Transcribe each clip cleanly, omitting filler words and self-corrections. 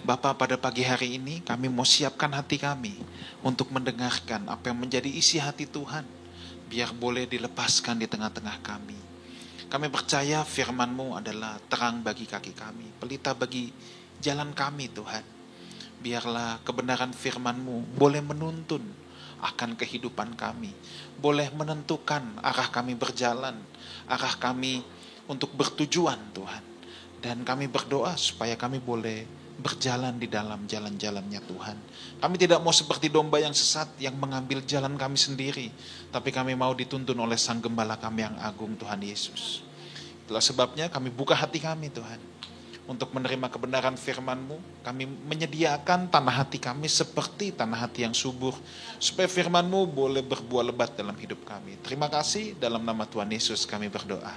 Bapa, pada pagi hari ini kami mau siapkan hati kami untuk mendengarkan apa yang menjadi isi hati Tuhan, biar boleh dilepaskan di tengah-tengah kami. Kami percaya firman-Mu adalah terang bagi kaki kami, pelita bagi jalan kami Tuhan. Biarlah kebenaran firman-Mu boleh menuntun akan kehidupan kami, boleh menentukan arah kami berjalan, arah kami untuk bertujuan Tuhan. Dan kami berdoa supaya kami boleh berjalan di dalam jalan-jalannya Tuhan. Kami tidak mau seperti domba yang sesat yang mengambil jalan kami sendiri, tapi kami mau dituntun oleh Sang Gembala kami yang agung, Tuhan Yesus. Itulah sebabnya kami buka hati kami Tuhan, untuk menerima kebenaran firman-Mu. Kami menyediakan tanah hati kami seperti tanah hati yang subur, supaya firman-Mu boleh berbuah lebat dalam hidup kami. Terima kasih, dalam nama Tuhan Yesus kami berdoa.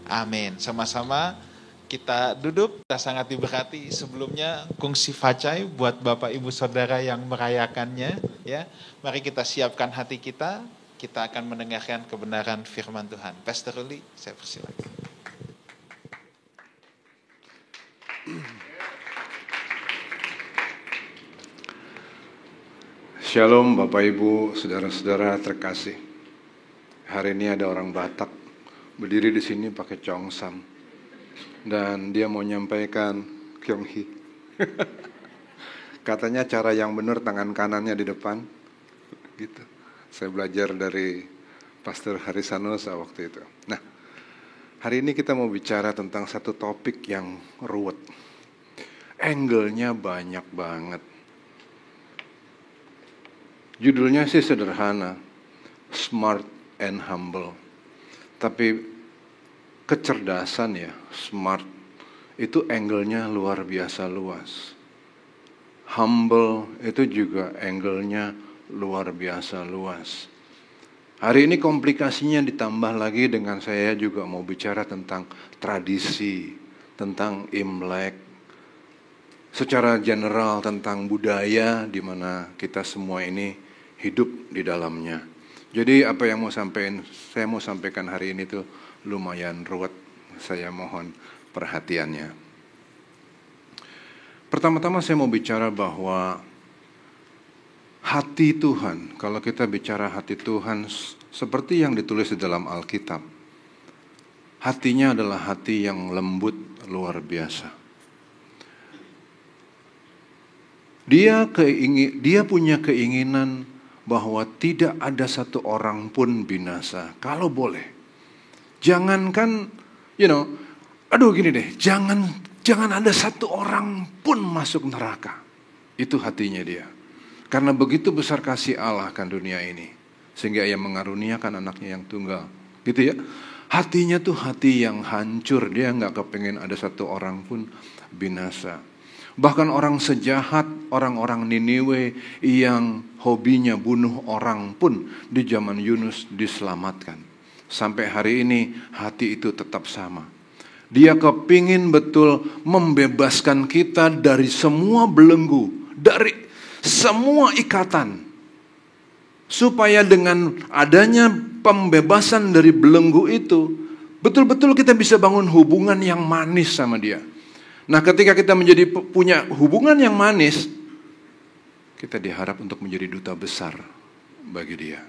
Amin. Sama-sama kita duduk, kita sangat diberkati. Sebelumnya kungsi facai buat Bapak Ibu Saudara yang merayakannya, ya. Mari kita siapkan hati kita akan mendengarkan kebenaran firman Tuhan. Pastor Ruli, saya persilakan. Shalom Bapak Ibu, saudara-saudara terkasih. Hari ini ada orang Batak berdiri di sini pakai congsam. Dan dia mau nyampaikan Kyonghi. Katanya cara yang benar tangan kanannya di depan. Gitu. Saya belajar dari Pastor Harisanusa waktu itu. Nah, hari ini kita mau bicara tentang satu topik yang ruwet. Angle-nya banyak banget. Judulnya sih sederhana, Smart and Humble. Tapi kecerdasan ya, smart, itu angle-nya luar biasa luas. Humble itu juga angle-nya luar biasa luas. Hari ini komplikasinya ditambah lagi dengan saya juga mau bicara tentang tradisi, tentang Imlek, secara general tentang budaya di mana kita semua ini hidup di dalamnya. Jadi apa yang saya mau sampaikan hari ini tuh lumayan ruwet. Saya mohon perhatiannya. Pertama-tama saya mau bicara bahwa hati Tuhan, kalau kita bicara hati Tuhan seperti yang ditulis di dalam Alkitab, hatinya adalah hati yang lembut luar biasa. Dia punya keinginan bahwa tidak ada satu orang pun binasa. Kalau boleh. Jangankan, gini deh, jangan ada satu orang pun masuk neraka. Itu hatinya dia. Karena begitu besar kasih Allah akan dunia ini, sehingga Ia mengaruniakan anaknya yang tunggal. Gitu ya. Hatinya tuh hati yang hancur, dia gak kepengen ada satu orang pun binasa. Bahkan orang sejahat, orang-orang Niniwe yang hobinya bunuh orang pun di zaman Yunus diselamatkan. Sampai hari ini hati itu tetap sama. Dia kepingin betul membebaskan kita dari semua belenggu, dari semua ikatan. Supaya dengan adanya pembebasan dari belenggu itu, betul-betul kita bisa bangun hubungan yang manis sama dia. Nah, ketika kita punya hubungan yang manis, kita diharap untuk menjadi duta besar bagi dia.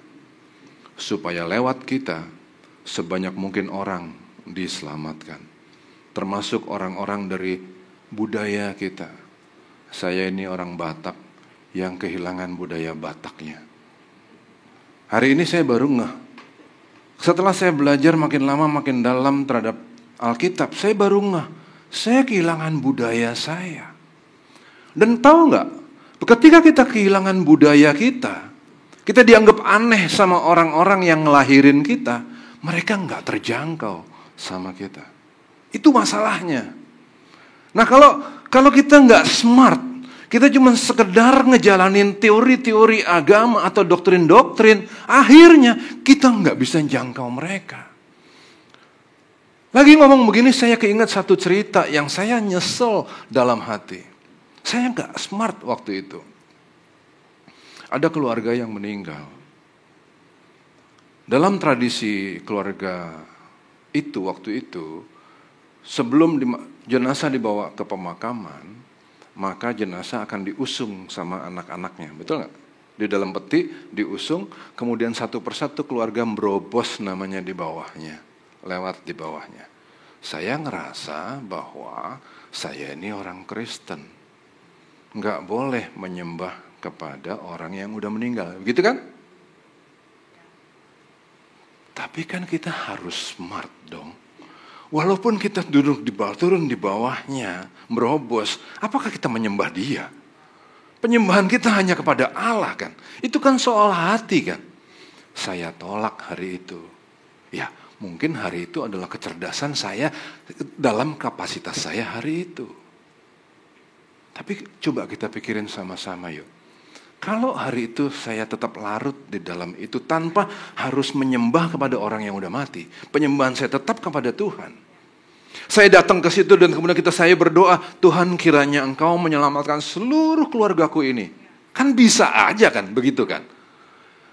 Supaya lewat kita, sebanyak mungkin orang diselamatkan. Termasuk orang-orang dari budaya kita. Saya ini orang Batak yang kehilangan budaya Bataknya. Hari ini saya baru ngeh. Setelah saya belajar makin lama makin dalam terhadap Alkitab, saya baru ngeh. Saya kehilangan budaya saya. Dan tahu gak? Ketika kita kehilangan budaya kita dianggap aneh sama orang-orang yang ngelahirin kita. Mereka gak terjangkau sama kita. Itu masalahnya. Nah kalau kita gak smart, kita cuma sekedar ngejalanin teori-teori agama atau doktrin-doktrin, akhirnya kita gak bisa jangkau mereka. Lagi ngomong begini, saya keinget satu cerita yang saya nyesel dalam hati. Saya gak smart waktu itu. Ada keluarga yang meninggal. Dalam tradisi keluarga waktu itu, sebelum jenazah dibawa ke pemakaman, maka jenazah akan diusung sama anak-anaknya. Betul nggak? Di dalam peti diusung, kemudian satu persatu keluarga merobos namanya di bawahnya, lewat di bawahnya. Saya ngerasa bahwa saya ini orang Kristen, nggak boleh menyembah kepada orang yang udah meninggal, begitu kan? Tapi kan kita harus smart dong. Walaupun kita duduk di bawah, turun di bawahnya, merobos, apakah kita menyembah dia? Penyembahan kita hanya kepada Allah kan? Itu kan soal hati kan? Saya tolak hari itu. Ya, mungkin hari itu adalah kecerdasan saya dalam kapasitas saya hari itu. Tapi coba kita pikirin sama-sama yuk. Kalau hari itu saya tetap larut di dalam itu tanpa harus menyembah kepada orang yang udah mati. Penyembahan saya tetap kepada Tuhan. Saya datang ke situ dan kemudian saya berdoa, Tuhan kiranya Engkau menyelamatkan seluruh keluargaku ini. Kan bisa aja kan, begitu kan.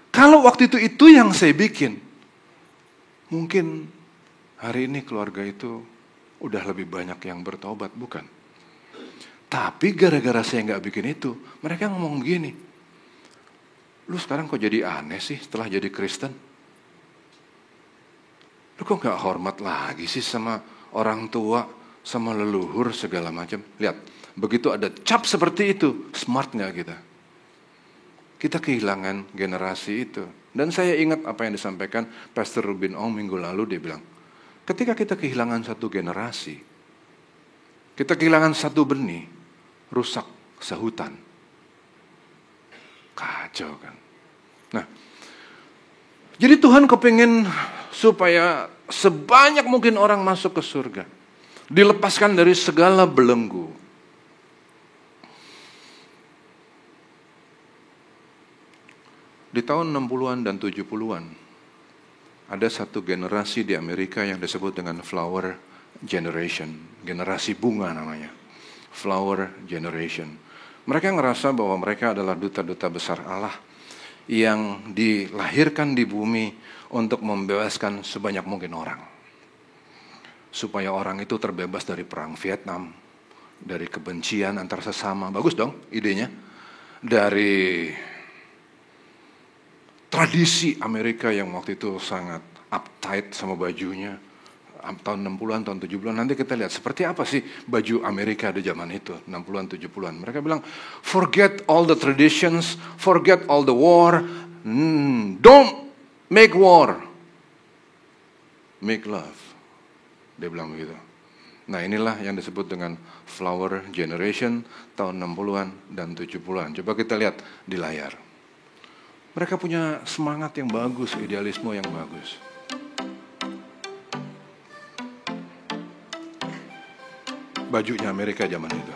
Kalau waktu itu yang saya bikin, mungkin hari ini keluarga itu udah lebih banyak yang bertobat, bukan? Tapi gara-gara saya nggak bikin itu, mereka ngomong begini, lu sekarang kok jadi aneh sih setelah jadi Kristen? Lu kok gak hormat lagi sih sama orang tua, sama leluhur segala macam? Lihat, begitu ada cap seperti itu, smart gak kita? Kita kehilangan generasi itu. Dan saya ingat apa yang disampaikan Pastor Rubin Ong minggu lalu, dia bilang, ketika kita kehilangan satu generasi, kita kehilangan satu benih, rusak sehutan. Kacau kan. Nah, jadi Tuhan kepingin supaya sebanyak mungkin orang masuk ke surga. Dilepaskan dari segala belenggu. Di tahun 60-an dan 70-an, ada satu generasi di Amerika yang disebut dengan Flower Generation. Generasi bunga namanya. Flower Generation. Mereka ngerasa bahwa mereka adalah duta-duta besar Allah yang dilahirkan di bumi untuk membebaskan sebanyak mungkin orang. Supaya orang itu terbebas dari perang Vietnam, dari kebencian antar sesama. Bagus dong idenya. Dari tradisi Amerika yang waktu itu sangat uptight sama bajunya. Tahun 60-an, tahun 70-an, nanti kita lihat seperti apa sih baju Amerika di zaman itu, 60-an, 70-an. Mereka bilang, forget all the traditions, forget all the war, don't make war, make love. Dia bilang begitu. Nah inilah yang disebut dengan Flower Generation tahun 60-an dan 70-an. Coba kita lihat di layar. Mereka punya semangat yang bagus, idealisme yang bagus. Bajunya Amerika zaman itu.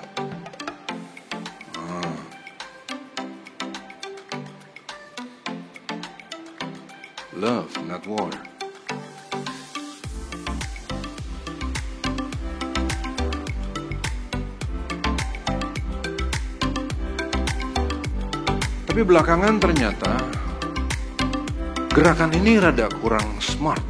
Love, not war. Tapi belakangan ternyata gerakan ini rada kurang smart.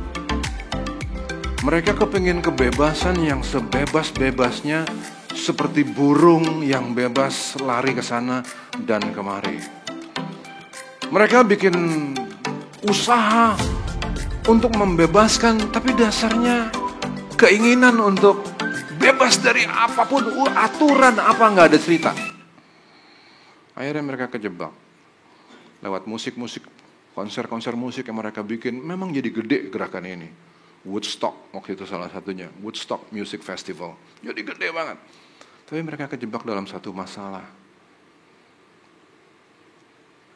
Mereka kepingin kebebasan yang sebebas-bebasnya seperti burung yang bebas lari ke sana dan kemari. Mereka bikin usaha untuk membebaskan, tapi dasarnya keinginan untuk bebas dari apapun, aturan apa nggak ada cerita. Akhirnya mereka kejebak lewat musik-musik, konser-konser musik yang mereka bikin. Memang jadi gede gerakan ini. Woodstock waktu itu salah satunya, Woodstock Music Festival, jadi gede banget. Tapi mereka kejebak dalam satu masalah,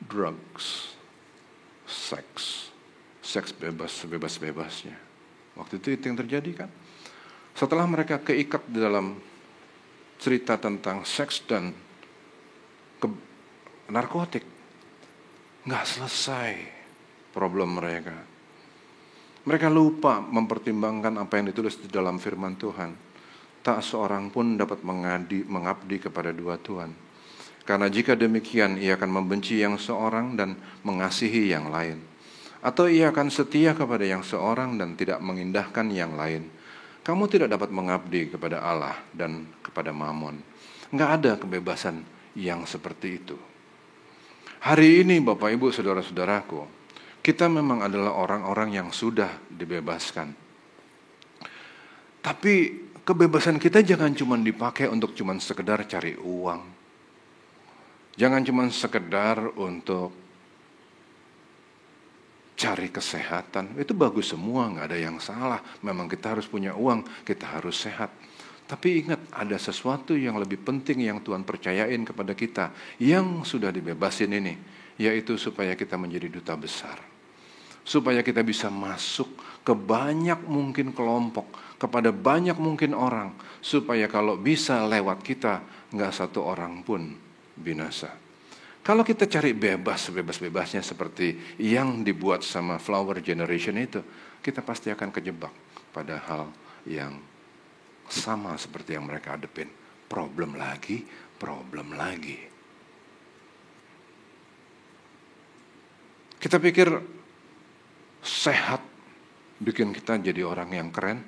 drugs, seks bebas sebebas-bebasnya. Waktu itu yang terjadi kan. Setelah mereka keikat di dalam cerita tentang seks dan narkotik, nggak selesai problem mereka. Mereka lupa mempertimbangkan apa yang ditulis di dalam firman Tuhan. Tak seorang pun dapat mengabdi kepada dua Tuhan. Karena jika demikian, ia akan membenci yang seorang dan mengasihi yang lain. Atau ia akan setia kepada yang seorang dan tidak mengindahkan yang lain. Kamu tidak dapat mengabdi kepada Allah dan kepada Mammon. Nggak ada kebebasan yang seperti itu. Hari ini Bapak Ibu Saudara-saudaraku, kita memang adalah orang-orang yang sudah dibebaskan. Tapi kebebasan kita jangan cuma dipakai untuk cuma sekedar cari uang. Jangan cuma sekedar untuk cari kesehatan. Itu bagus semua, nggak ada yang salah. Memang kita harus punya uang, kita harus sehat. Tapi ingat, ada sesuatu yang lebih penting yang Tuhan percayain kepada kita, yang sudah dibebasin ini, yaitu supaya kita menjadi duta besar. Supaya kita bisa masuk ke banyak mungkin kelompok, kepada banyak mungkin orang, supaya kalau bisa lewat kita, nggak satu orang pun binasa. Kalau kita cari bebas, sebebas-bebasnya seperti yang dibuat sama Flower Generation itu, kita pasti akan kejebak pada hal yang sama seperti yang mereka hadapin. Problem lagi. Kita pikir sehat bikin kita jadi orang yang keren?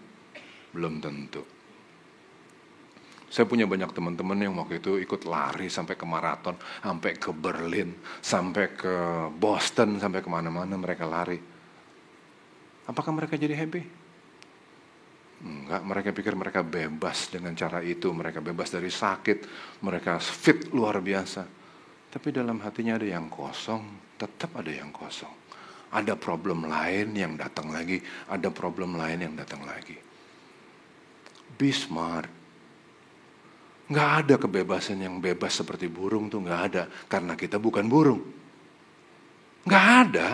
Belum tentu. Saya punya banyak teman-teman yang waktu itu ikut lari sampai ke maraton, sampai ke Berlin, sampai ke Boston, sampai kemana-mana mereka lari. Apakah mereka jadi happy? Enggak, mereka pikir mereka bebas dengan cara itu, mereka bebas dari sakit, mereka fit luar biasa. Tapi dalam hatinya ada yang kosong, tetap ada yang kosong. Ada problem lain yang datang lagi, ada problem lain yang datang lagi. Be smart. Nggak ada kebebasan yang bebas seperti burung tuh, nggak ada. Karena kita bukan burung. Nggak ada.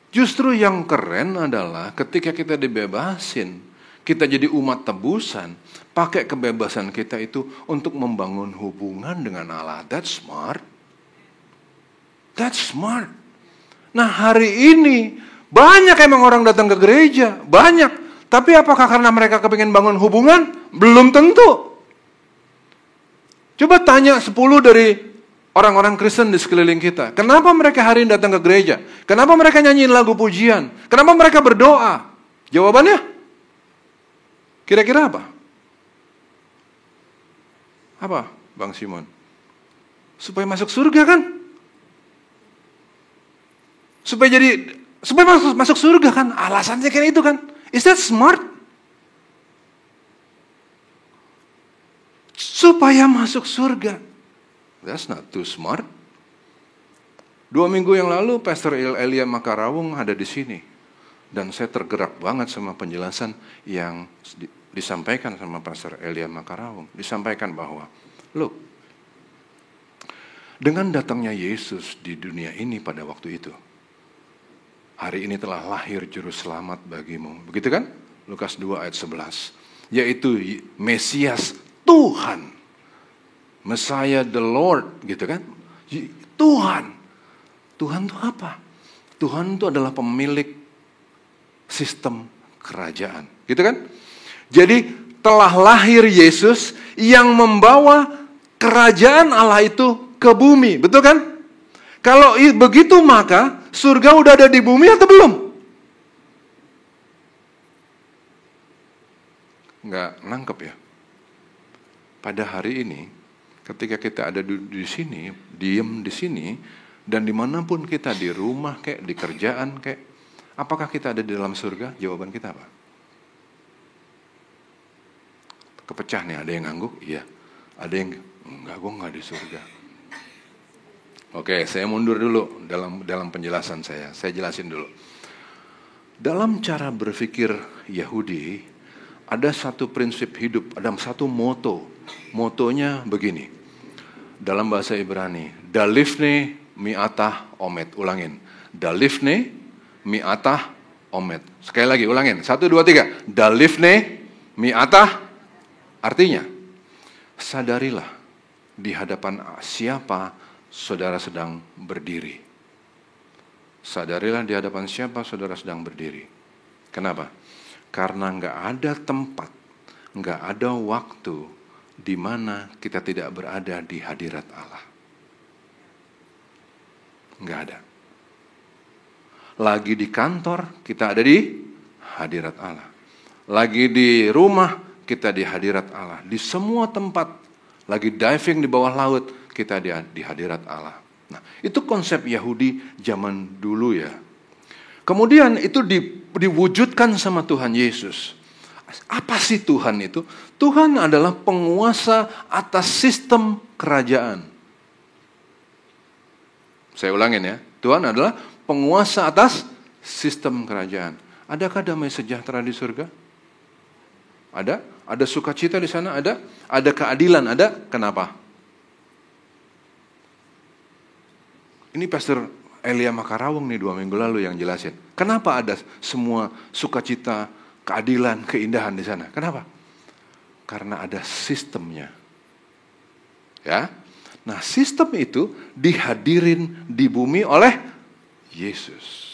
Justru yang keren adalah ketika kita dibebasin, kita jadi umat tebusan, pakai kebebasan kita itu untuk membangun hubungan dengan Allah. That's smart. That's smart. Nah, hari ini banyak emang orang datang ke gereja, banyak. Tapi apakah karena mereka kepingin bangun hubungan? Belum tentu. Coba tanya 10 dari orang-orang Kristen di sekeliling kita. Kenapa mereka hari ini datang ke gereja? Kenapa mereka nyanyiin lagu pujian? Kenapa mereka berdoa? Jawabannya? Kira-kira apa? Apa, Bang Simon? Supaya masuk surga kan? Supaya masuk surga kan? Alasannya kayak itu kan? Is that smart? Supaya masuk surga. That's not too smart. 2 minggu yang lalu Pastor Elia Makarawung ada di sini. Dan saya tergerak banget sama penjelasan yang disampaikan sama Pastor Elia Makarawung. Disampaikan bahwa, look, dengan datangnya Yesus di dunia ini pada waktu itu, hari ini telah lahir juru selamat bagimu. Begitu kan? Lukas 2 ayat 11. Yaitu Mesias Tuhan. Messiah the Lord, gitu kan? Tuhan. Tuhan itu apa? Tuhan itu adalah pemilik sistem kerajaan. Gitu kan? Jadi telah lahir Yesus yang membawa kerajaan Allah itu ke bumi. Betul kan? Kalau begitu maka surga udah ada di bumi atau belum? Nggak nangkep ya. Pada hari ini, ketika kita ada di sini, diem di sini, dan dimanapun kita, di rumah kayak, di kerjaan kayak, apakah kita ada di dalam surga? Jawaban kita apa? Kepecah nih, ada yang ngangguk? Iya. Ada yang, enggak, gue nggak di surga. Oke, saya mundur dulu dalam penjelasan saya. Saya jelasin dulu. Dalam cara berpikir Yahudi, ada satu prinsip hidup, ada satu moto. Motonya begini. Dalam bahasa Ibrani, Dalifne mi'atah omet. Ulangin. Dalifne mi'atah omet. Sekali lagi, ulangin. 1, 2, 3. Dalifne mi'atah. Artinya, sadarilah di hadapan siapa saudara sedang berdiri. Sadarilah di hadapan siapa saudara sedang berdiri. Kenapa? Karena nggak ada tempat, nggak ada waktu di mana kita tidak berada di hadirat Allah. Nggak ada. Lagi di kantor, kita ada di hadirat Allah. Lagi di rumah, kita di hadirat Allah. Di semua tempat, lagi diving di bawah laut, kita di hadirat Allah. Nah, itu konsep Yahudi zaman dulu ya. Kemudian itu diwujudkan sama Tuhan Yesus. Apa sih Tuhan itu? Tuhan adalah penguasa atas sistem kerajaan. Saya ulangin ya. Tuhan adalah penguasa atas sistem kerajaan. Adakah damai sejahtera di surga? Ada? Ada sukacita di sana? Ada? Ada keadilan? Ada? Kenapa? Ini Pastor Elia Makarawang nih 2 minggu lalu yang jelasin. Kenapa ada semua sukacita, keadilan, keindahan di sana? Kenapa? Karena ada sistemnya. Ya. Nah, sistem itu dihadirin di bumi oleh Yesus.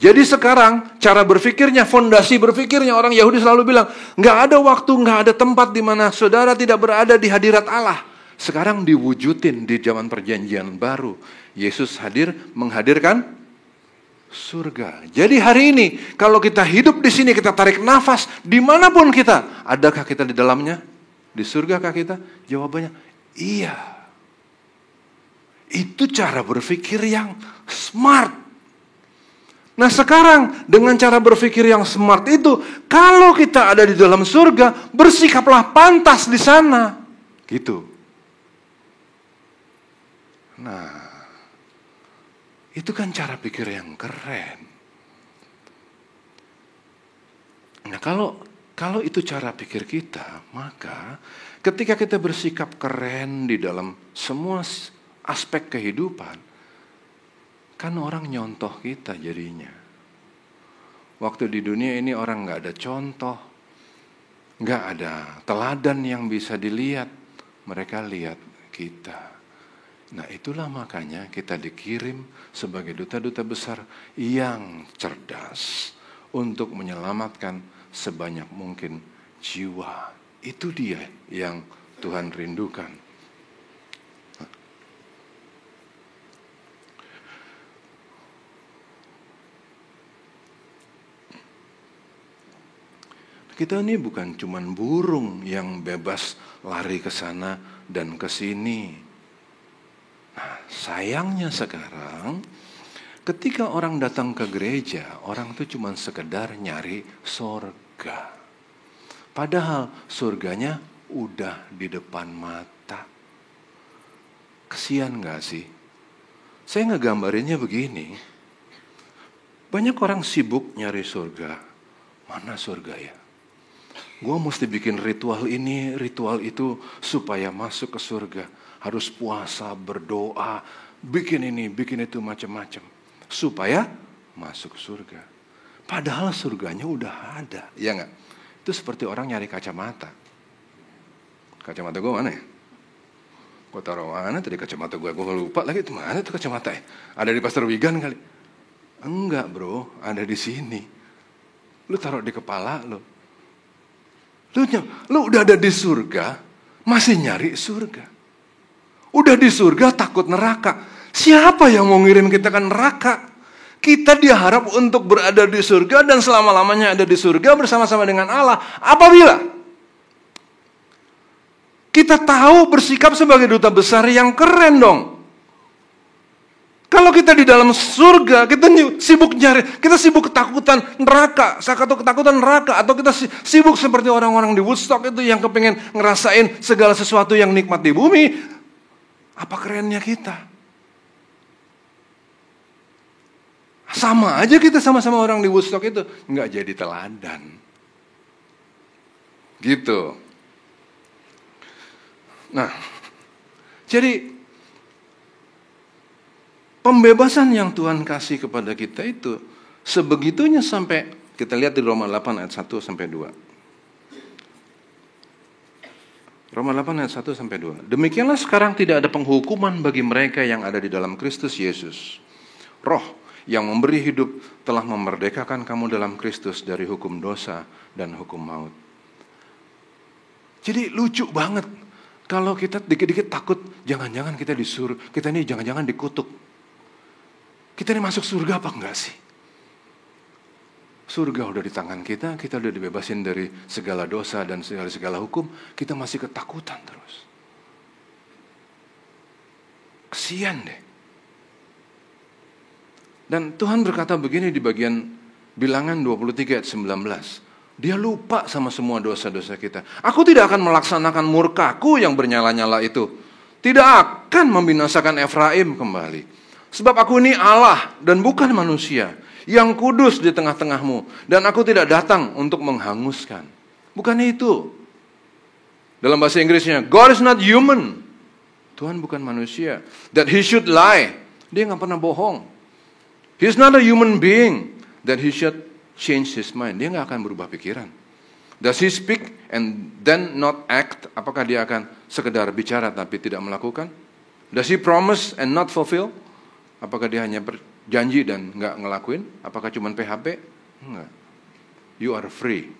Jadi sekarang cara berpikirnya, fondasi berpikirnya orang Yahudi selalu bilang, nggak ada waktu, nggak ada tempat di mana saudara tidak berada di hadirat Allah. Sekarang diwujudin di zaman perjanjian baru. Yesus hadir menghadirkan surga. Jadi hari ini kalau kita hidup di sini, kita tarik nafas dimanapun kita, adakah kita di dalamnya? Di surga kah kita? Jawabannya iya. Itu cara berpikir yang smart. Nah sekarang dengan cara berpikir yang smart itu, kalau kita ada di dalam surga, bersikaplah pantas di sana. Gitu. Nah, itu kan cara pikir yang keren. Nah kalau itu cara pikir kita, maka ketika kita bersikap keren di dalam semua aspek kehidupan, kan orang nyontoh kita jadinya. Waktu di dunia ini orang gak ada contoh, gak ada teladan yang bisa dilihat. Mereka lihat kita. Nah itulah makanya kita dikirim sebagai duta-duta besar yang cerdas untuk menyelamatkan sebanyak mungkin jiwa. Itu dia yang Tuhan rindukan. Kita ini bukan cuman burung yang bebas lari ke sana dan ke sini. Nah, sayangnya sekarang ketika orang datang ke gereja, orang itu cuman sekedar nyari surga. Padahal surganya udah di depan mata. Kesian gak sih? Saya ngegambarinnya begini. Banyak orang sibuk nyari surga. Mana surga ya? Gue mesti bikin ritual ini, ritual itu supaya masuk ke surga. Harus puasa, berdoa, bikin ini, bikin itu macam-macam. Supaya masuk surga. Padahal surganya udah ada, ya nggak? Itu seperti orang nyari kacamata. Kacamata gue mana ya? Gue taruh mana tadi kacamata gue lupa lagi. Itu mana tuh kacamata ya? Ada di Pastor Wigan kali? Enggak bro, ada di sini. Lu taruh di kepala lu. Lu udah ada di surga, masih nyari surga. Udah di surga takut neraka. Siapa yang mau ngirim kita ke neraka? Kita diharap untuk berada di surga dan selama-lamanya ada di surga bersama-sama dengan Allah. Apabila kita tahu bersikap sebagai duta besar yang keren dong. Kalau kita di dalam surga, kita sibuk nyari, kita sibuk ketakutan neraka, ketakutan neraka, atau kita sibuk seperti orang-orang di Woodstock itu yang kepengen ngerasain segala sesuatu yang nikmat di bumi. Apa kerennya kita? Sama aja kita sama-sama orang di Woodstock itu, nggak jadi teladan. Gitu. Nah, jadi pembebasan yang Tuhan kasih kepada kita itu sebegitunya sampai kita lihat di Roma 8 ayat 1 sampai 2. Roma 8 ayat 1 sampai 2. Demikianlah sekarang tidak ada penghukuman bagi mereka yang ada di dalam Kristus Yesus. Roh yang memberi hidup telah memerdekakan kamu dalam Kristus dari hukum dosa dan hukum maut. Jadi lucu banget kalau kita dikit-dikit takut jangan-jangan kita disuruh, kita ini jangan-jangan dikutuk. Kita ini masuk surga apa enggak sih? Surga udah di tangan kita udah dibebasin dari segala dosa dan segala hukum, kita masih ketakutan terus. Kesian deh. Dan Tuhan berkata begini di bagian Bilangan 23 ayat 19. Dia lupa sama semua dosa-dosa kita. Aku tidak akan melaksanakan murkaku yang bernyala-nyala itu. Tidak akan membinasakan Efraim kembali. Sebab aku ini Allah dan bukan manusia, yang kudus di tengah-tengahmu. Dan aku tidak datang untuk menghanguskan. Bukan itu. Dalam bahasa Inggrisnya, God is not human. Tuhan bukan manusia. That he should lie. Dia gak pernah bohong. He is not a human being. That he should change his mind. Dia gak akan berubah pikiran. Does he speak and then not act? Apakah dia akan sekedar bicara tapi tidak melakukan? Does he promise and not fulfill? Apakah dia hanya berjanji dan gak ngelakuin? Apakah cuma PHP? Enggak. You are free.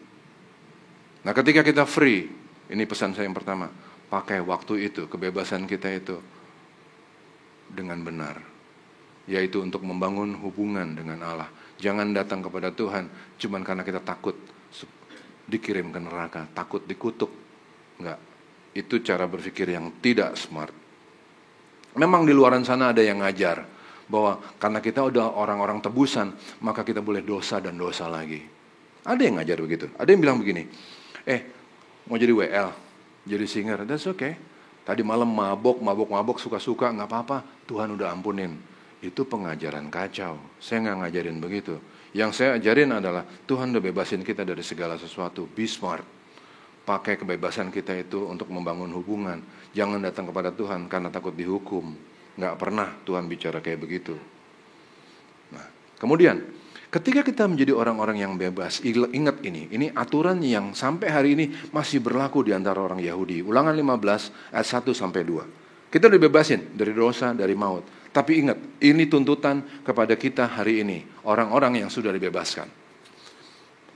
Nah, ketika kita free, ini pesan saya yang pertama, pakai waktu itu, kebebasan kita itu dengan benar. Yaitu untuk membangun hubungan dengan Allah. Jangan datang kepada Tuhan cuma karena kita takut dikirim ke neraka, takut dikutuk. Enggak. Itu cara berpikir yang tidak smart. Memang di luaran sana ada yang ngajar bahwa karena kita udah orang-orang tebusan, maka kita boleh dosa dan dosa lagi. Ada yang ngajar begitu. Ada yang bilang begini, mau jadi WL, jadi singer, that's okay. Tadi malam mabok, suka-suka, gak apa-apa, Tuhan udah ampunin. Itu pengajaran kacau. Saya gak ngajarin begitu. Yang saya ajarin adalah Tuhan udah bebasin kita dari segala sesuatu. Be smart. Pakai kebebasan kita itu untuk membangun hubungan. Jangan datang kepada Tuhan karena takut dihukum. Gak pernah Tuhan bicara kayak begitu. Nah, kemudian ketika kita menjadi orang-orang yang bebas, ingat ini aturan yang sampai hari ini masih berlaku di antara orang Yahudi. Ulangan 15 ayat 1 sampai 2. Kita dibebasin dari dosa, dari maut. Tapi ingat, ini tuntutan kepada kita hari ini, orang-orang yang sudah dibebaskan.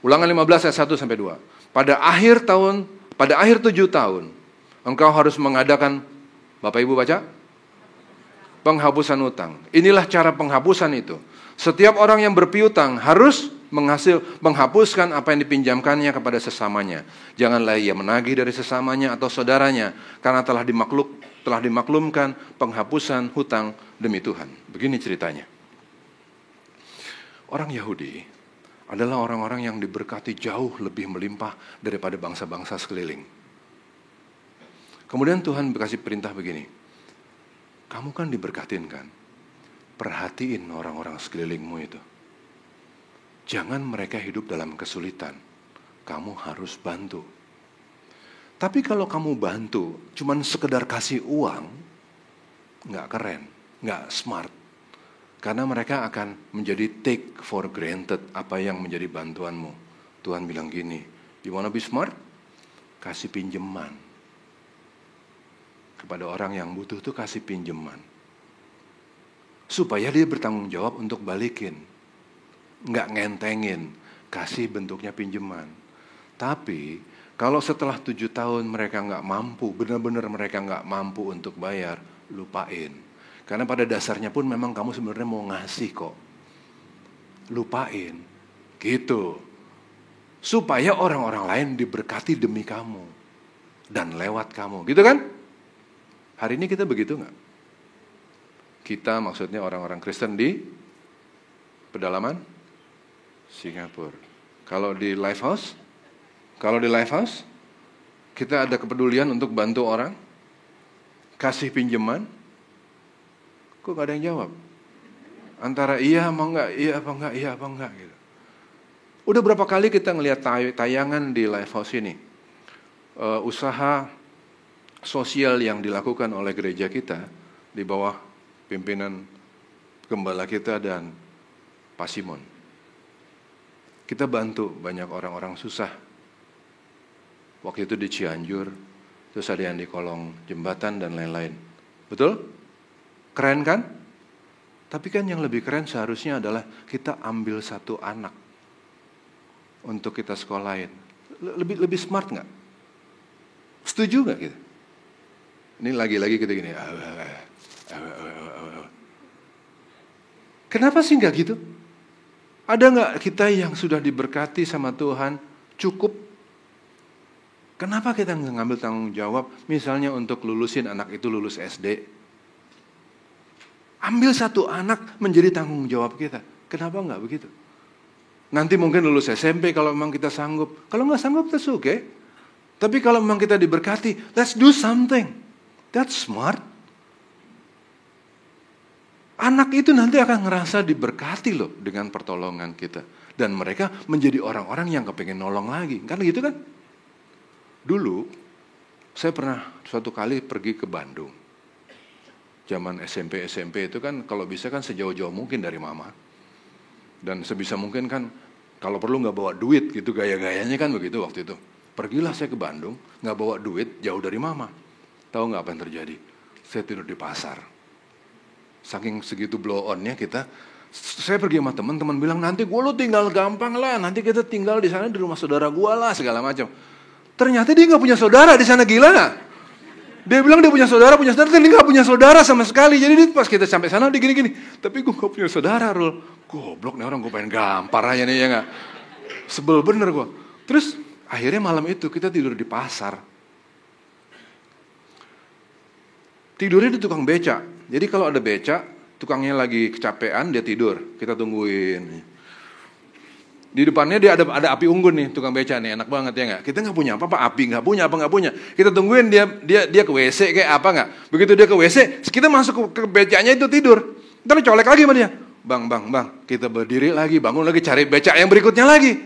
Ulangan 15 ayat 1 sampai 2. Pada akhir 7 tahun, engkau harus mengadakan, Bapak Ibu baca, penghapusan utang. Inilah cara penghapusan itu. Setiap orang yang berpiutang harus menghapuskan apa yang dipinjamkannya kepada sesamanya. Janganlah ia menagih dari sesamanya atau saudaranya, karena telah dimaklumkan penghapusan hutang demi Tuhan. Begini ceritanya. Orang Yahudi adalah orang-orang yang diberkati jauh lebih melimpah daripada bangsa-bangsa sekeliling. Kemudian Tuhan berkasih perintah begini. Kamu kan diberkatin kan? Perhatiin orang-orang sekelilingmu itu. Jangan mereka hidup dalam kesulitan. Kamu harus bantu. Tapi kalau kamu bantu, cuman sekedar kasih uang, nggak keren, nggak smart. Karena mereka akan menjadi take for granted apa yang menjadi bantuanmu. Tuhan bilang gini, you wanna be smart? Kasih pinjaman. Kepada orang yang butuh tuh kasih pinjaman. Supaya dia bertanggung jawab untuk balikin. Nggak ngentengin, kasih bentuknya pinjaman. Tapi kalau setelah 7 tahun mereka nggak mampu, benar-benar mereka nggak mampu untuk bayar, lupain. Karena pada dasarnya pun memang kamu sebenarnya mau ngasih kok. Lupain, gitu. Supaya orang-orang lain diberkati demi kamu dan lewat kamu, gitu kan? Hari ini kita begitu nggak? Kita maksudnya orang-orang Kristen di pedalaman Singapura. Kalau di Lifehouse, kita ada kepedulian untuk bantu orang, kasih pinjaman. Kok gak ada yang jawab? Antara iya apa enggak gitu. Udah berapa kali kita ngelihat tayangan di Lifehouse ini, usaha sosial yang dilakukan oleh gereja kita di bawah pimpinan gembala kita dan Pak Simon. Kita bantu banyak orang-orang susah. Waktu itu di Cianjur, terus ada yang di kolong jembatan dan lain-lain. Betul? Keren kan? Tapi kan yang lebih keren seharusnya adalah kita ambil satu anak untuk kita sekolahin. Lebih smart nggak? Setuju nggak kita? Ini lagi-lagi kita gini. Kenapa sih nggak gitu? Ada nggak kita yang sudah diberkati sama Tuhan cukup? Kenapa kita nggak ngambil tanggung jawab? Misalnya untuk lulusin anak itu lulus SD. Ambil satu anak menjadi tanggung jawab kita. Kenapa nggak begitu? Nanti mungkin lulus SMP kalau memang kita sanggup. Kalau nggak sanggup, that's okay. Tapi kalau memang kita diberkati, let's do something. That's smart. Anak itu nanti akan ngerasa diberkati loh dengan pertolongan kita. Dan mereka menjadi orang-orang yang kepengen nolong lagi. Kan gitu kan? Dulu, saya pernah suatu kali pergi ke Bandung. Zaman SMP itu kan kalau bisa kan sejauh-jauh mungkin dari mama. Dan sebisa mungkin kan kalau perlu nggak bawa duit gitu, gaya-gayanya kan begitu waktu itu. Pergilah saya ke Bandung, nggak bawa duit, jauh dari mama. Tahu nggak apa yang terjadi? Saya tidur di pasar. Saking segitu blow on-nya kita, saya pergi sama teman-teman bilang, nanti lu tinggal gampang lah, nanti kita tinggal di sana di rumah saudara gua lah, segala macam. Ternyata dia nggak punya saudara di sana, gila nggak? Dia bilang dia punya saudara, tapi dia nggak punya saudara sama sekali. Jadi pas kita sampai sana dia gini-gini, tapi gue nggak punya saudara, Rul. Goblok nih orang, gue pengen gampar aja nih ya nggak. Sebel bener gue. Terus akhirnya malam itu kita tidur di pasar. Tidurnya di tukang beca. Jadi kalau ada beca, tukangnya lagi kecapean, dia tidur. Kita tungguin. Di depannya dia ada api unggun nih, tukang beca nih, enak banget ya nggak? Kita nggak punya apa-apa, api nggak punya. Kita tungguin dia ke WC kayak apa nggak? Begitu dia ke WC, kita masuk ke becanya itu tidur. Ntar colek lagi sama dia. Bang, kita berdiri lagi, bangun lagi, cari beca yang berikutnya lagi.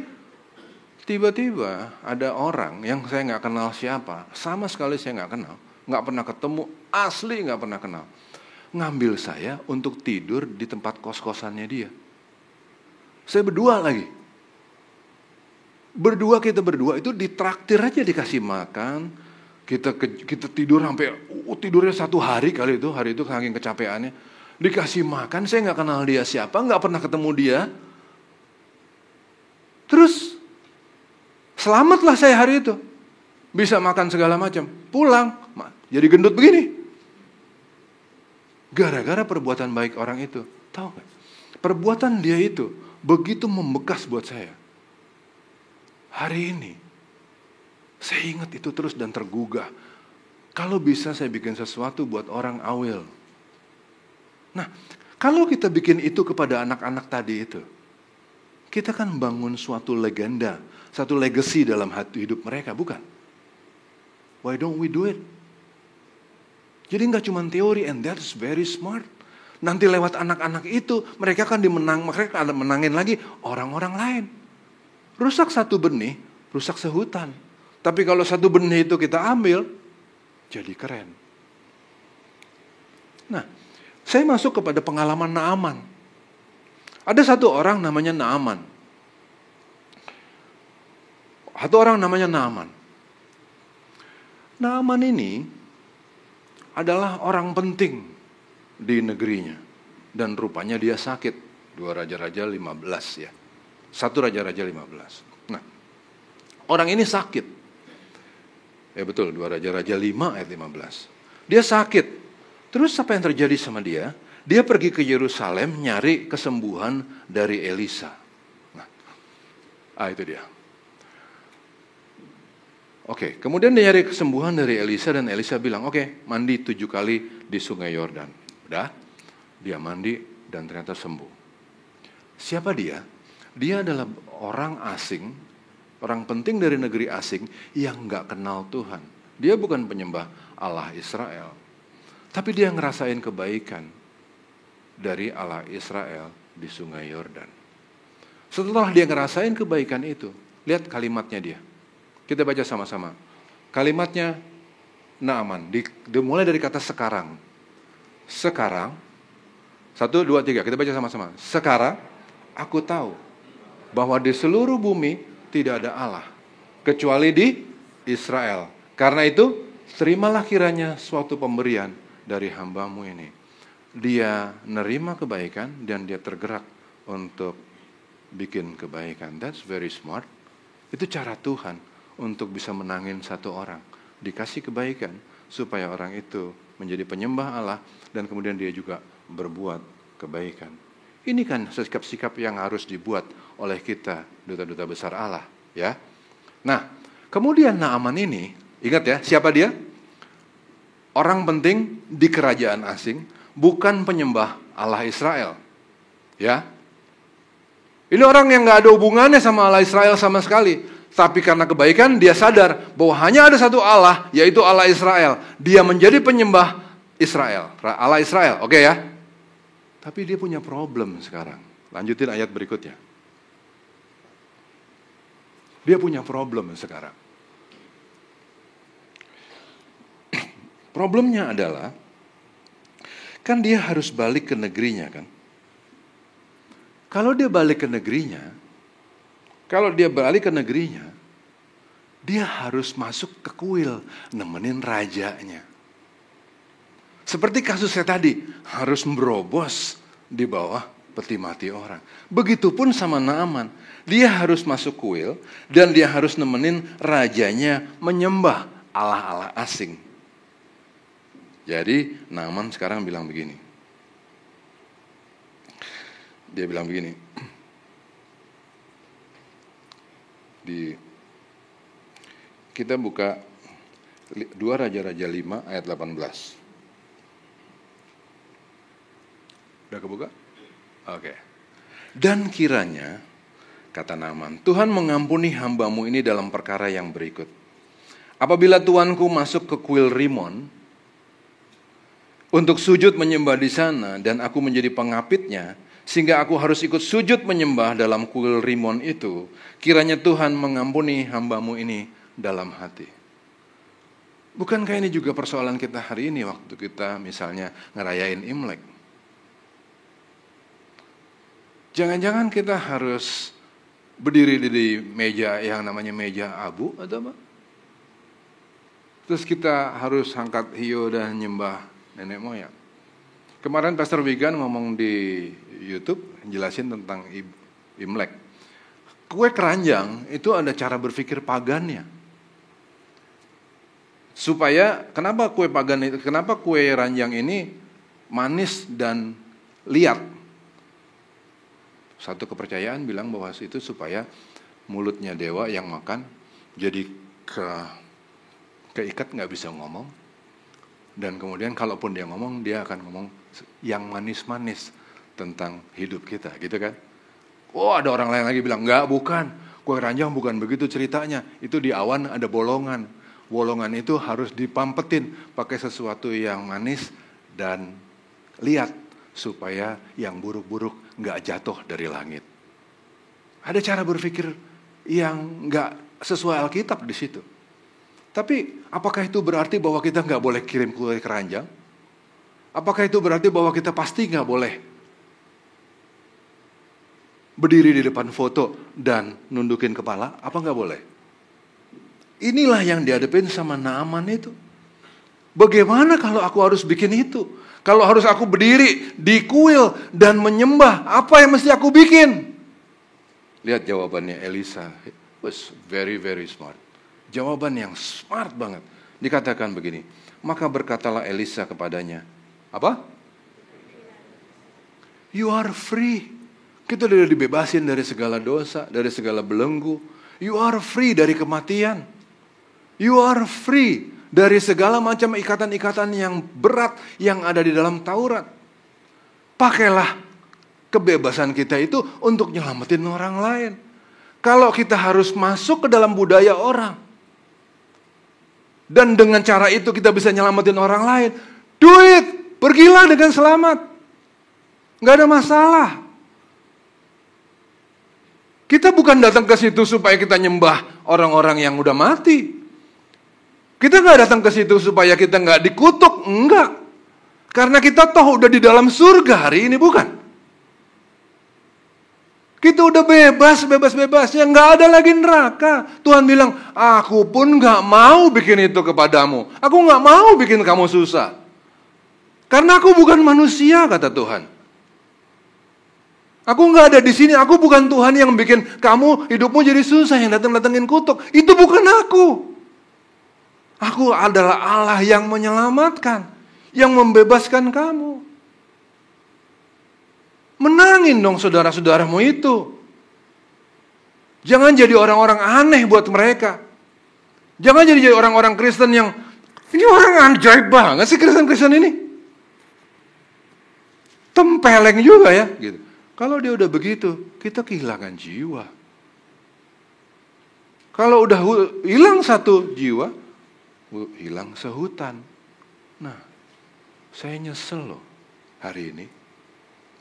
Tiba-tiba ada orang yang saya nggak kenal siapa, sama sekali saya nggak kenal, nggak pernah ketemu, asli nggak pernah kenal. Ngambil saya untuk tidur di tempat kos-kosannya dia. Saya berdua lagi. Kita berdua itu ditraktir aja, dikasih makan. Kita tidur sampai tidurnya 1 hari kali itu, hari itu saking kecapeannya. Dikasih makan, saya nggak kenal dia siapa, nggak pernah ketemu dia. Terus selamatlah saya hari itu, bisa makan segala macam. Pulang, jadi gendut begini. Gara-gara perbuatan baik orang itu, tahu nggak? Perbuatan dia itu begitu membekas buat saya. Hari ini, saya ingat itu terus dan tergugah. Kalau bisa saya bikin sesuatu buat orang, I will. Nah, kalau kita bikin itu kepada anak-anak tadi itu, kita kan bangun suatu legenda, satu legacy dalam hidup mereka, bukan? Why don't we do it? Jadi nggak cuma teori, and that's very smart. Nanti lewat anak-anak itu, mereka akan menangin lagi orang-orang lain. Rusak satu benih, rusak sehutan. Tapi kalau satu benih itu kita ambil, jadi keren. Nah, saya masuk kepada pengalaman Naaman. Ada satu orang namanya Naaman. Naaman ini adalah orang penting di negerinya. Dan rupanya dia sakit. 2 Raja-Raja 15 ya. 1 Raja-Raja 15. Nah, orang ini sakit. Ya betul, 2 Raja-Raja 5 ayat 15. Dia sakit. Terus apa yang terjadi sama dia? Dia pergi ke Yerusalem nyari kesembuhan dari Elisa. Nah, itu dia. Oke, kemudian dia nyari kesembuhan dari Elisa dan Elisa bilang, oke, mandi 7 kali di Sungai Yordan. Udah, dia mandi dan ternyata sembuh. Siapa dia? Dia adalah orang asing, orang penting dari negeri asing yang gak kenal Tuhan. Dia bukan penyembah Allah Israel. Tapi dia ngerasain kebaikan dari Allah Israel di Sungai Yordan. Setelah dia ngerasain kebaikan itu, lihat kalimatnya dia. Kita baca sama-sama. Kalimatnya Naaman, dimulai dari kata sekarang. Sekarang, 1, 2, 3, kita baca sama-sama. Sekarang, aku tahu bahwa di seluruh bumi tidak ada Allah, kecuali di Israel. Karena itu, terimalah kiranya suatu pemberian dari hambamu ini. Dia nerima kebaikan dan dia tergerak untuk bikin kebaikan. That's very smart. Itu cara Tuhan untuk bisa menangin satu orang. Dikasih kebaikan supaya orang itu menjadi penyembah Allah dan kemudian dia juga berbuat kebaikan. Ini kan sikap-sikap yang harus dibuat oleh kita, duta-duta besar Allah. Ya. Nah, kemudian Naaman ini, ingat ya, siapa dia? Orang penting di kerajaan asing, bukan penyembah Allah Israel. Ya. Ini orang yang gak ada hubungannya sama Allah Israel sama sekali. Tapi karena kebaikan dia sadar bahwa hanya ada satu Allah, yaitu Allah Israel. Dia menjadi penyembah Israel, Allah Israel, oke ya? Tapi dia punya problem sekarang. Lanjutin ayat berikutnya. Dia punya problem sekarang. Problemnya adalah, kan dia harus balik ke negerinya kan? Kalau dia balik ke negerinya, dia harus masuk ke kuil, nemenin rajanya. Seperti kasusnya tadi, harus merobos di bawah peti mati orang. Begitupun sama Naaman, dia harus masuk kuil dan dia harus nemenin rajanya menyembah Allah-Allah asing. Jadi Naaman sekarang bilang begini. Dia bilang begini. Kita buka 2 Raja-Raja 5 ayat 18. Udah kebuka? Oke. Dan kiranya, kata Naaman, Tuhan mengampuni hambamu ini dalam perkara yang berikut. Apabila tuanku masuk ke kuil Rimon untuk sujud menyembah di sana dan aku menjadi pengapitnya, sehingga aku harus ikut sujud menyembah dalam kuil Rimon itu, kiranya Tuhan mengampuni hambamu ini dalam hati. Bukankah ini juga persoalan kita hari ini waktu kita misalnya ngerayain Imlek? Jangan-jangan kita harus berdiri di meja yang namanya meja abu atau apa? Terus kita harus angkat hiyo dan nyembah nenek moyang. Kemarin Pastor Wigan ngomong di YouTube jelasin tentang Imlek. Kue keranjang itu ada cara berpikir pagannya. Supaya kenapa kue ranjang ini manis dan liat? Satu kepercayaan bilang bahwa itu supaya mulutnya dewa yang makan jadi keikat nggak bisa ngomong. Dan kemudian kalaupun dia ngomong, dia akan ngomong yang manis-manis tentang hidup kita, gitu kan? Oh, ada orang lain lagi bilang, enggak, bukan. Kue keranjang bukan begitu ceritanya. Itu di awan ada bolongan. Bolongan itu harus dipampetin pakai sesuatu yang manis dan liat supaya yang buruk-buruk nggak jatuh dari langit. Ada cara berpikir yang nggak sesuai Alkitab di situ. Tapi apakah itu berarti bahwa kita nggak boleh kirim kue keranjang? Apakah itu berarti bahwa kita pasti nggak boleh berdiri di depan foto dan nundukin kepala? Apa nggak boleh? Inilah yang dihadapin sama Naaman itu. Bagaimana kalau aku harus bikin itu? Kalau harus aku berdiri di kuil dan menyembah, apa yang mesti aku bikin? Lihat jawabannya Elisa. It was very, very smart. Jawaban yang smart banget. Dikatakan begini, maka berkatalah Elisa kepadanya, apa? You are free. Kita sudah dibebasin dari segala dosa, dari segala belenggu. You are free dari kematian. You are free dari segala macam ikatan-ikatan yang berat yang ada di dalam Taurat. Pakailah kebebasan kita itu untuk nyelamatin orang lain. Kalau kita harus masuk ke dalam budaya orang, dan dengan cara itu kita bisa nyelamatin orang lain, do it, pergilah dengan selamat. Gak ada masalah. Kita bukan datang ke situ supaya kita nyembah orang-orang yang udah mati. Kita gak datang ke situ supaya kita gak dikutuk, enggak. Karena kita toh udah di dalam surga hari ini, bukan? Kita udah bebas-bebasnya, gak ada lagi neraka. Tuhan bilang, aku pun gak mau bikin itu kepadamu. Aku gak mau bikin kamu susah. Karena aku bukan manusia, kata Tuhan. Aku gak ada di sini, aku bukan Tuhan yang bikin kamu hidupmu jadi susah, yang datang-datangin kutuk. Itu bukan aku. Aku adalah Allah yang menyelamatkan, yang membebaskan kamu. Menang Senangin dong saudara-saudaramu itu. Jangan jadi orang-orang aneh buat mereka. Jangan jadi orang-orang Kristen yang, ini orang ajaib banget sih Kristen-Kristen ini. Tempeleng juga ya. Gitu. Kalau dia udah begitu, kita kehilangan jiwa. Kalau udah hilang satu jiwa, hilang sehutan. Nah, saya nyesel loh hari ini.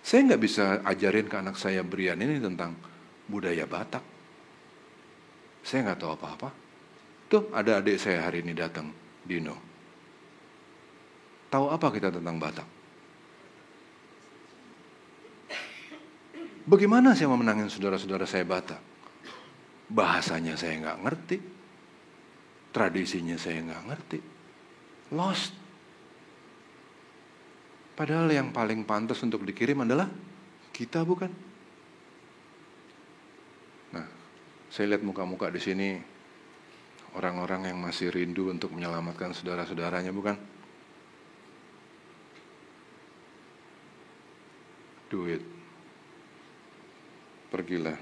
Saya nggak bisa ajarin ke anak saya Brian ini tentang budaya Batak. Saya nggak tahu apa-apa. Tuh ada adik saya hari ini datang, Dino. Tahu apa kita tentang Batak? Bagaimana saya mau menangin saudara-saudara saya Batak? Bahasanya saya nggak ngerti. Tradisinya saya nggak ngerti. Lost. Padahal yang paling pantas untuk dikirim adalah kita, bukan? Nah, saya lihat muka-muka di sini orang-orang yang masih rindu untuk menyelamatkan saudara-saudaranya, bukan? Do it. Pergilah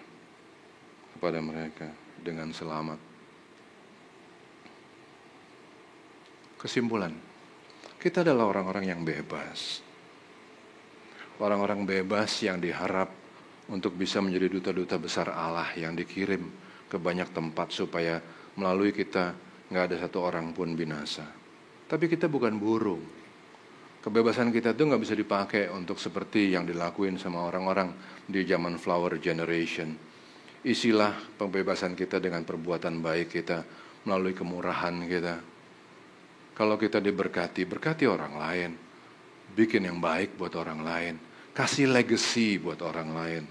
kepada mereka dengan selamat. Kesimpulan, kita adalah orang-orang yang bebas. Orang-orang bebas yang diharap untuk bisa menjadi duta-duta besar Allah yang dikirim ke banyak tempat supaya melalui kita nggak ada satu orang pun binasa. Tapi kita bukan burung. Kebebasan kita tuh nggak bisa dipakai untuk seperti yang dilakuin sama orang-orang di zaman flower generation. Isilah pembebasan kita dengan perbuatan baik kita melalui kemurahan kita. Kalau kita diberkati, berkati orang lain. Bikin yang baik buat orang lain. Kasih legacy buat orang lain.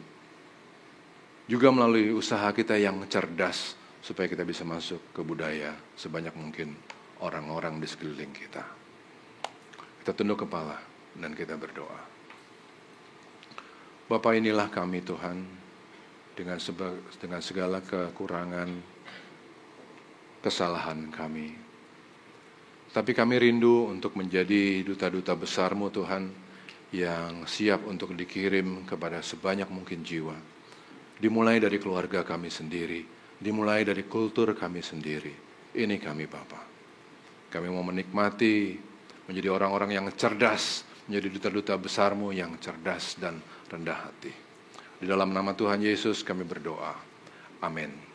Juga melalui usaha kita yang cerdas supaya kita bisa masuk ke budaya sebanyak mungkin orang-orang di sekeliling kita. Kita tunduk kepala dan kita berdoa. Bapa, inilah kami Tuhan dengan segala kekurangan, kesalahan kami. Tapi kami rindu untuk menjadi duta-duta besar-Mu Tuhan yang siap untuk dikirim kepada sebanyak mungkin jiwa. Dimulai dari keluarga kami sendiri, dimulai dari kultur kami sendiri. Ini kami Bapa. Kami mau menikmati menjadi orang-orang yang cerdas, menjadi duta-duta besar-Mu yang cerdas dan rendah hati. Di dalam nama Tuhan Yesus kami berdoa. Amin.